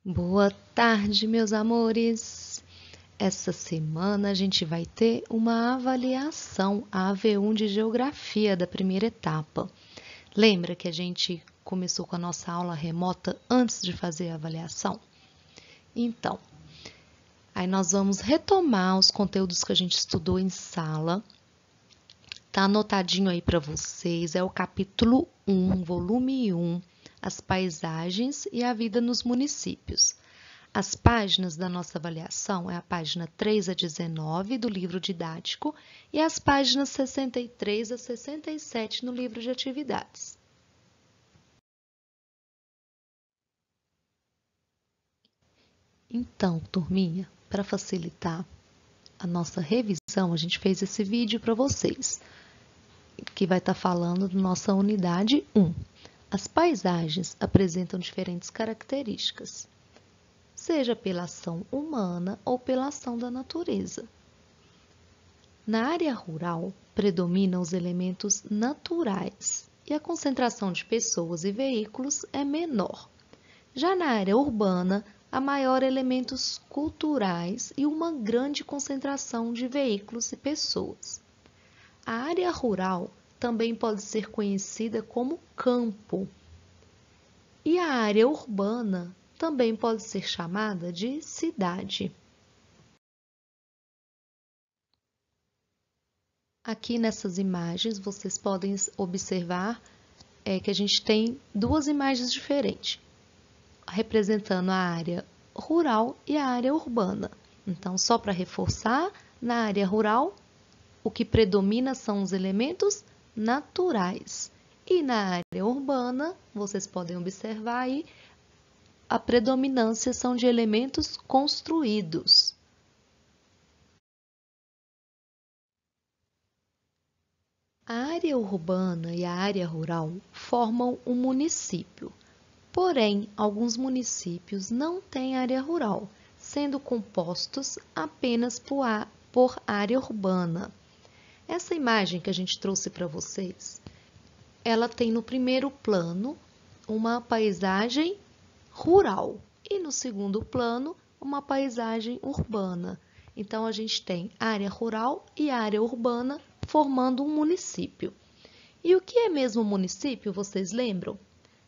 Boa tarde, meus amores! Essa semana a gente vai ter uma avaliação, a AV1 de Geografia da primeira etapa. Lembra que a gente começou com a nossa aula remota antes de fazer a avaliação? Então, aí nós vamos retomar os conteúdos que a gente estudou em sala. Tá anotadinho aí para vocês, é o capítulo 1, volume 1, as paisagens e a vida nos municípios. As páginas da nossa avaliação é a página 3 a 19 do livro didático e as páginas 63 a 67 no livro de atividades. Então, turminha, para facilitar a nossa revisão, a gente fez esse vídeo para vocês, que vai estar falando da nossa unidade 1. As paisagens apresentam diferentes características, seja pela ação humana ou pela ação da natureza. Na área rural, predominam os elementos naturais e a concentração de pessoas e veículos é menor. Já na área urbana, há maior elementos culturais e uma grande concentração de veículos e pessoas. A área rural também pode ser conhecida como campo. E a área urbana também pode ser chamada de cidade. Aqui nessas imagens, vocês podem observar que a gente tem duas imagens diferentes, representando a área rural e a área urbana. Então, só para reforçar, na área rural, o que predomina são os elementos naturais. E na área urbana, vocês podem observar aí, a predominância são de elementos construídos. A área urbana e a área rural formam um município. Porém, alguns municípios não têm área rural, sendo compostos apenas por área urbana. Essa imagem que a gente trouxe para vocês, ela tem no primeiro plano uma paisagem rural e no segundo plano uma paisagem urbana. Então, a gente tem área rural e área urbana formando um município. E o que é mesmo município, vocês lembram?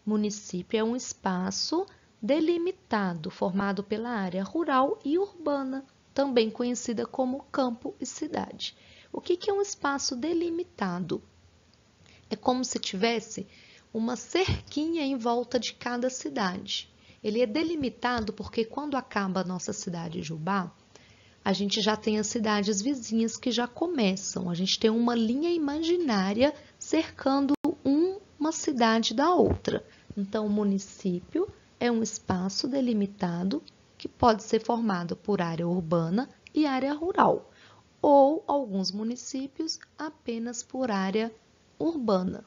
Município é um espaço delimitado, formado pela área rural e urbana, também conhecida como campo e cidade. O que é um espaço delimitado? É como se tivesse uma cerquinha em volta de cada cidade. Ele é delimitado porque quando acaba a nossa cidade de Jubá, a gente já tem as cidades vizinhas que já começam. A gente tem uma linha imaginária cercando uma cidade da outra. Então, o município é um espaço delimitado que pode ser formado por área urbana e área rural, ou alguns municípios apenas por área urbana.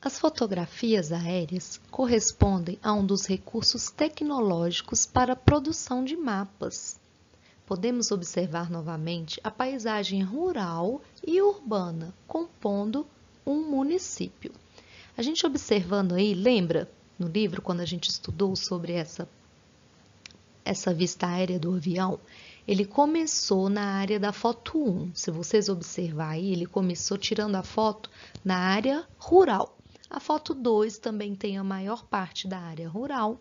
As fotografias aéreas correspondem a um dos recursos tecnológicos para a produção de mapas. Podemos observar novamente a paisagem rural e urbana, compondo um município. A gente observando aí, lembra no livro quando a gente estudou sobre essa vista aérea do avião? Ele começou na área da foto 1. Se vocês observarem aí, ele começou tirando a foto na área rural. A foto 2 também tem a maior parte da área rural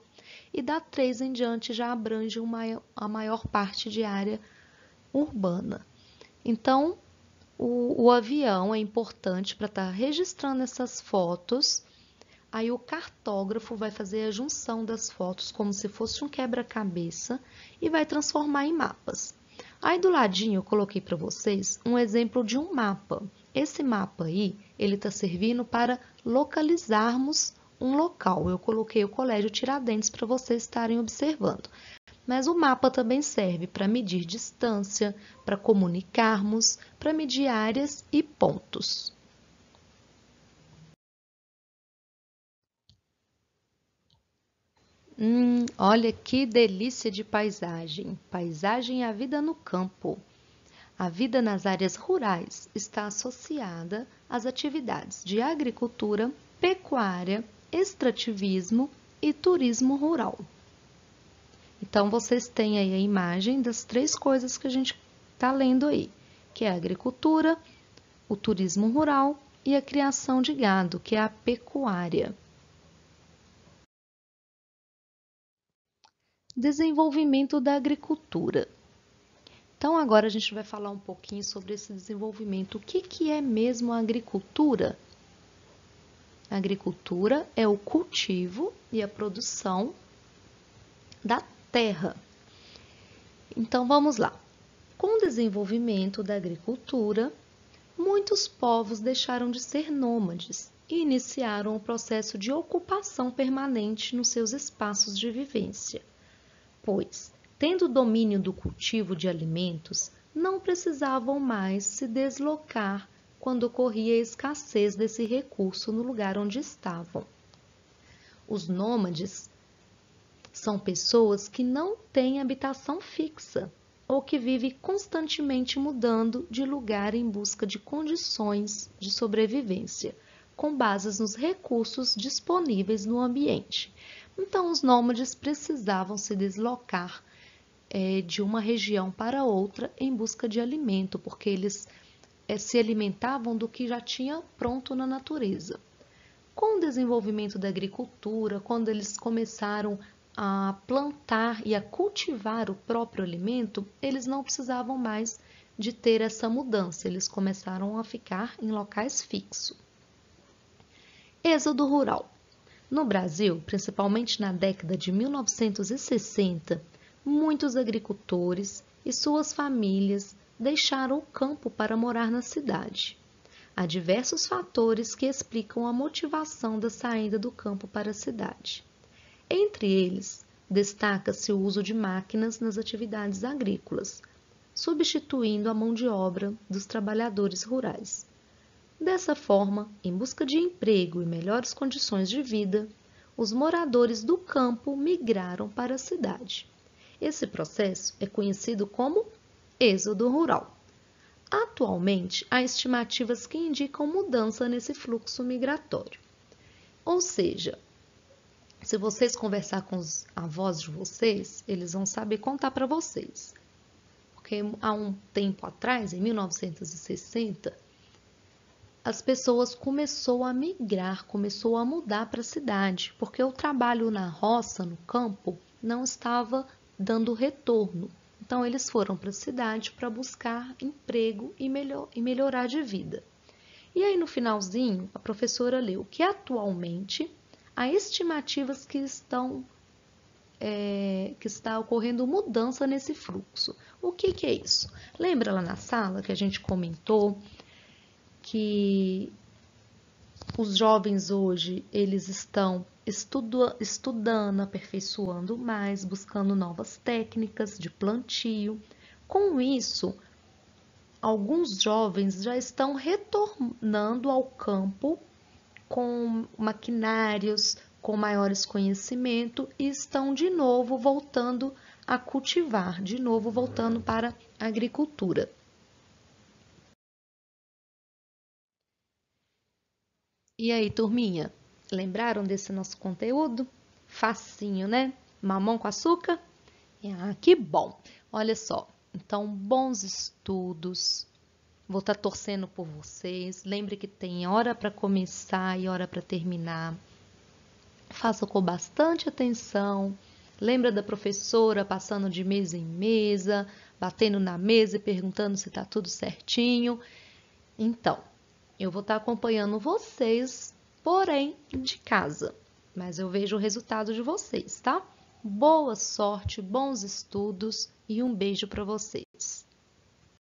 e da 3 em diante já abrange a maior parte de área urbana. Então, o avião é importante para estar registrando essas fotos. Aí o cartógrafo vai fazer a junção das fotos como se fosse um quebra-cabeça e vai transformar em mapas. Aí do ladinho eu coloquei para vocês um exemplo de um mapa. Esse mapa aí, ele está servindo para localizarmos um local. Eu coloquei o Colégio Tiradentes para vocês estarem observando. Mas o mapa também serve para medir distância, para comunicarmos, para medir áreas e pontos. Olha que delícia de paisagem! Paisagem é a vida no campo. A vida nas áreas rurais está associada às atividades de agricultura, pecuária, extrativismo e turismo rural. Então, vocês têm aí a imagem das 3 coisas que a gente está lendo aí, que é a agricultura, o turismo rural e a criação de gado, que é a pecuária. Desenvolvimento da agricultura. Então, agora a gente vai falar um pouquinho sobre esse desenvolvimento. O que é mesmo a agricultura? A agricultura é o cultivo e a produção da terra. Então, vamos lá. Com o desenvolvimento da agricultura, muitos povos deixaram de ser nômades e iniciaram o processo de ocupação permanente nos seus espaços de vivência, pois, tendo o domínio do cultivo de alimentos, não precisavam mais se deslocar quando ocorria a escassez desse recurso no lugar onde estavam. Os nômades são pessoas que não têm habitação fixa ou que vivem constantemente mudando de lugar em busca de condições de sobrevivência, com bases nos recursos disponíveis no ambiente. Então, os nômades precisavam se deslocar de uma região para outra em busca de alimento, porque eles se alimentavam do que já tinha pronto na natureza. Com o desenvolvimento da agricultura, quando eles começaram a plantar e a cultivar o próprio alimento, eles não precisavam mais de ter essa mudança, eles começaram a ficar em locais fixos. Êxodo rural. No Brasil, principalmente na década de 1960, muitos agricultores e suas famílias deixaram o campo para morar na cidade. Há diversos fatores que explicam a motivação da saída do campo para a cidade. Entre eles, destaca-se o uso de máquinas nas atividades agrícolas, substituindo a mão de obra dos trabalhadores rurais. Dessa forma, em busca de emprego e melhores condições de vida, os moradores do campo migraram para a cidade. Esse processo é conhecido como êxodo rural. Atualmente, há estimativas que indicam mudança nesse fluxo migratório. Ou seja, se vocês conversar com os avós de vocês, eles vão saber contar para vocês. Porque há um tempo atrás, em 1960, as pessoas começaram a migrar, começou a mudar para a cidade, porque o trabalho na roça, no campo, não estava dando retorno. Então, eles foram para a cidade para buscar emprego e melhorar de vida. E aí, no finalzinho, a professora leu que atualmente há estimativas que está ocorrendo mudança nesse fluxo. O que é isso? Lembra lá na sala que a gente comentou que os jovens hoje, eles estão estudando, aperfeiçoando mais, buscando novas técnicas de plantio. Com isso, alguns jovens já estão retornando ao campo com maquinários, com maiores conhecimentos e estão de novo voltando a cultivar, de novo voltando para a agricultura. E aí, turminha, lembraram desse nosso conteúdo? Facinho, né? Mamão com açúcar? Ah, que bom! Olha só, então, bons estudos. Vou estar torcendo por vocês. Lembre que tem hora para começar e hora para terminar. Faça com bastante atenção. Lembra da professora passando de mesa em mesa, batendo na mesa e perguntando se está tudo certinho. Então, eu vou estar acompanhando vocês, porém, de casa. Mas eu vejo o resultado de vocês, tá? Boa sorte, bons estudos e um beijo para vocês.